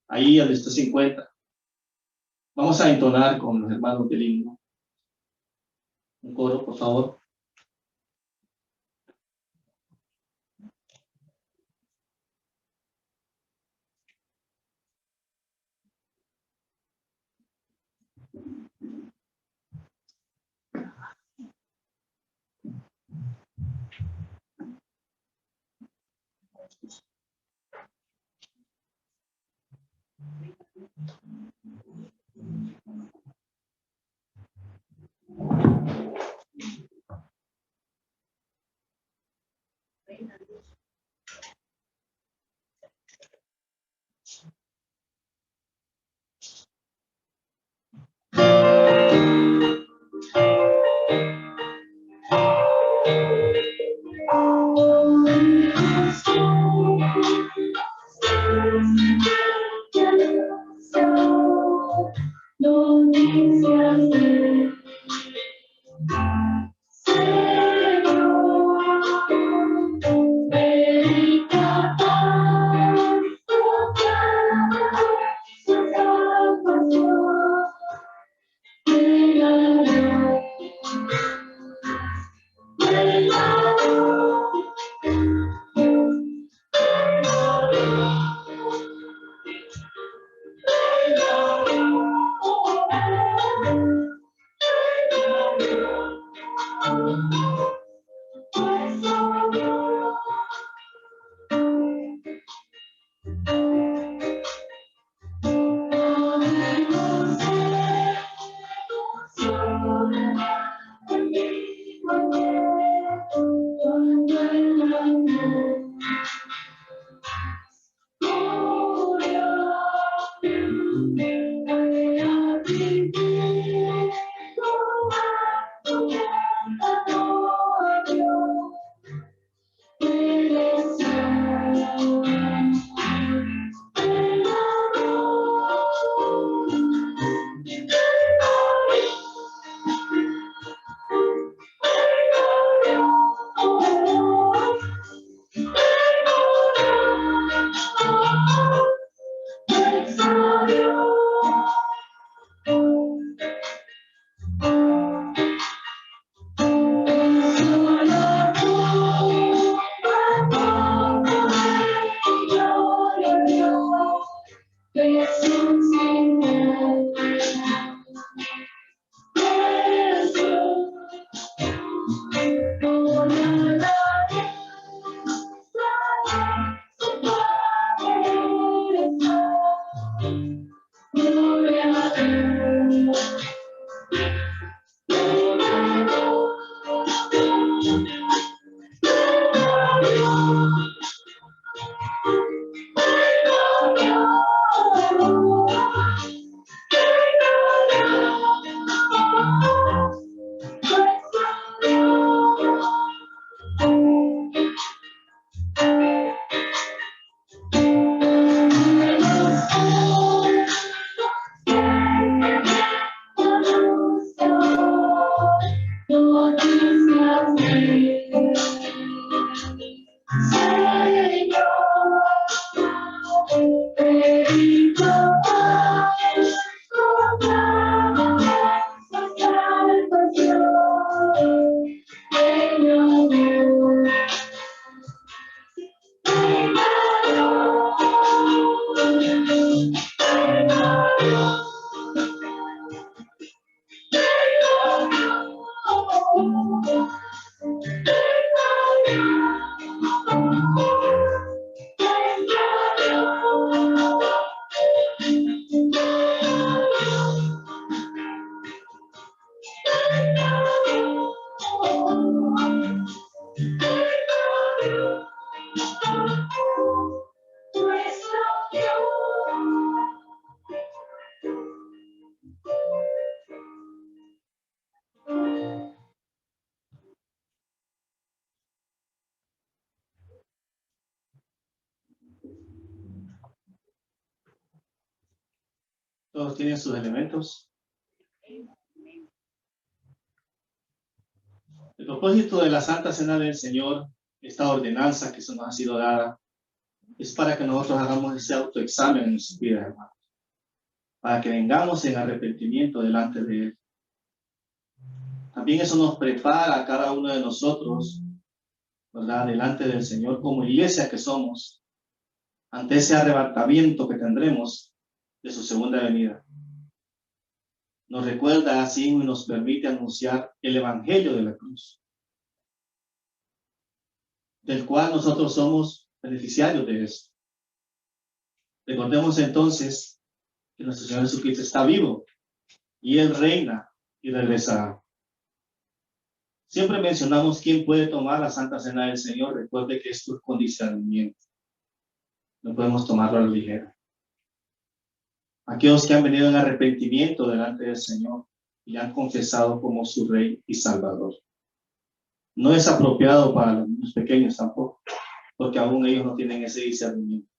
Ahí al 50. Vamos a entonar con los hermanos del himno. Un coro, por favor. ¿Todos tienen sus elementos? El propósito de la Santa Cena del Señor, esta ordenanza que se nos ha sido dada, es para que nosotros hagamos ese autoexamen en nuestras vidas, hermanos. Para que vengamos en arrepentimiento delante de Él. También eso nos prepara a cada uno de nosotros, ¿verdad? Delante del Señor como iglesia que somos, ante ese arrebatamiento que tendremos de su segunda venida. Nos recuerda así y nos permite anunciar el Evangelio de la cruz, del cual nosotros somos beneficiarios de eso. Recordemos entonces que nuestro Señor Jesucristo está vivo y Él reina y regresará. Siempre mencionamos quién puede tomar la Santa Cena del Señor. Recuerde que esto es con discernimiento. No podemos tomarlo a la ligera. Aquellos que han venido en arrepentimiento delante del Señor y han confesado como su Rey y Salvador. No es apropiado para los pequeños tampoco, porque aún ellos no tienen ese discernimiento.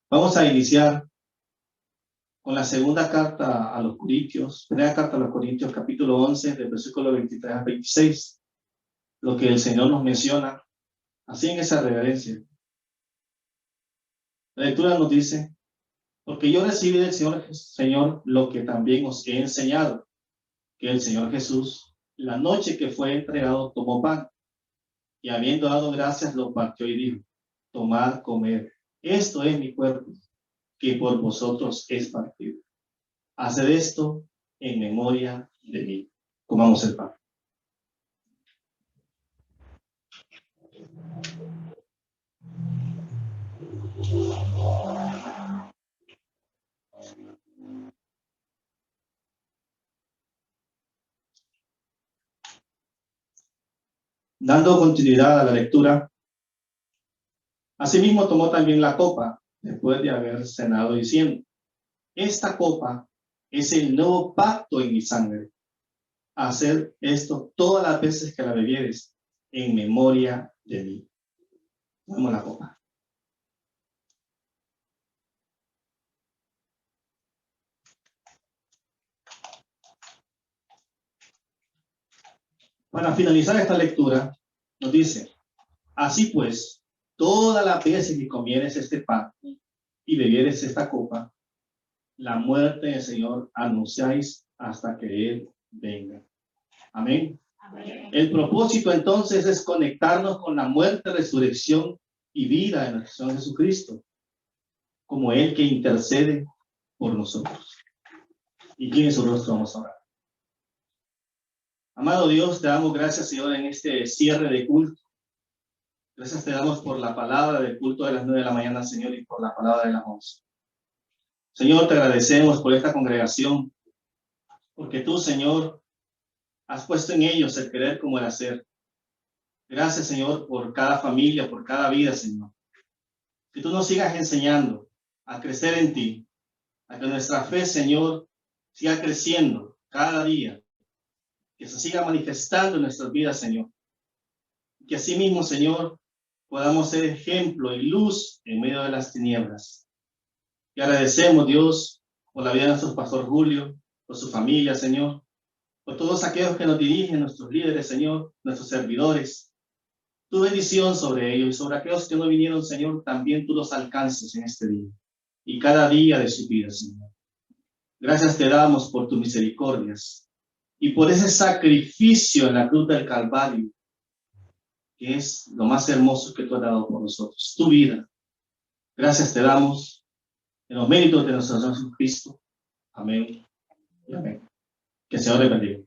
Vamos a iniciar con la segunda carta a los Corintios, primera carta a los Corintios, capítulo 11, del versículo 23 a 26, lo que el Señor nos menciona, así en esa reverencia. La lectura nos dice, porque yo recibí del Señor lo que también os he enseñado, que el Señor Jesús, la noche que fue entregado, tomó pan, y habiendo dado gracias, lo partió y dijo, tomad, comed, esto es mi cuerpo, que por vosotros es partido. Haced esto en memoria de mí. Comamos el pan. Dando continuidad a la lectura, asimismo tomó también la copa, después de haber cenado, diciendo, esta copa es el nuevo pacto en mi sangre. Hacer esto todas las veces que la bebieres en memoria de mí. Tomemos la copa. Para finalizar esta lectura, nos dice, así pues, todas las veces que comieres este pan y bebieres esta copa, la muerte del Señor anunciáis hasta que Él venga. Amén. Amén. El propósito entonces es conectarnos con la muerte, resurrección y vida de nuestro Señor Jesucristo, como Él que intercede por nosotros. Y en su rostro vamos a orar. Amado Dios, te damos gracias, Señor, en este cierre de culto. Gracias te damos por la palabra del culto de las 9 de la mañana, Señor, y por la palabra de las 11. Señor, te agradecemos por esta congregación, porque tú, Señor, has puesto en ellos el querer como el hacer. Gracias, Señor, por cada familia, por cada vida, Señor. Que tú nos sigas enseñando a crecer en ti, a que nuestra fe, Señor, siga creciendo cada día, que se siga manifestando en nuestras vidas, Señor. Que así mismo, Señor, podamos ser ejemplo y luz en medio de las tinieblas. Y agradecemos, Dios, por la vida de nuestro pastor Julio, por su familia, Señor, por todos aquellos que nos dirigen, nuestros líderes, Señor, nuestros servidores. Tu bendición sobre ellos y sobre aquellos que no vinieron, Señor, también tú los alcances en este día y cada día de su vida, Señor. Gracias te damos por tus misericordias y por ese sacrificio en la cruz del Calvario, que es lo más hermoso que tú has dado por nosotros, tu vida. Gracias te damos en los méritos de nuestro Señor Jesucristo. Amén y amén. Que el Señor le bendiga.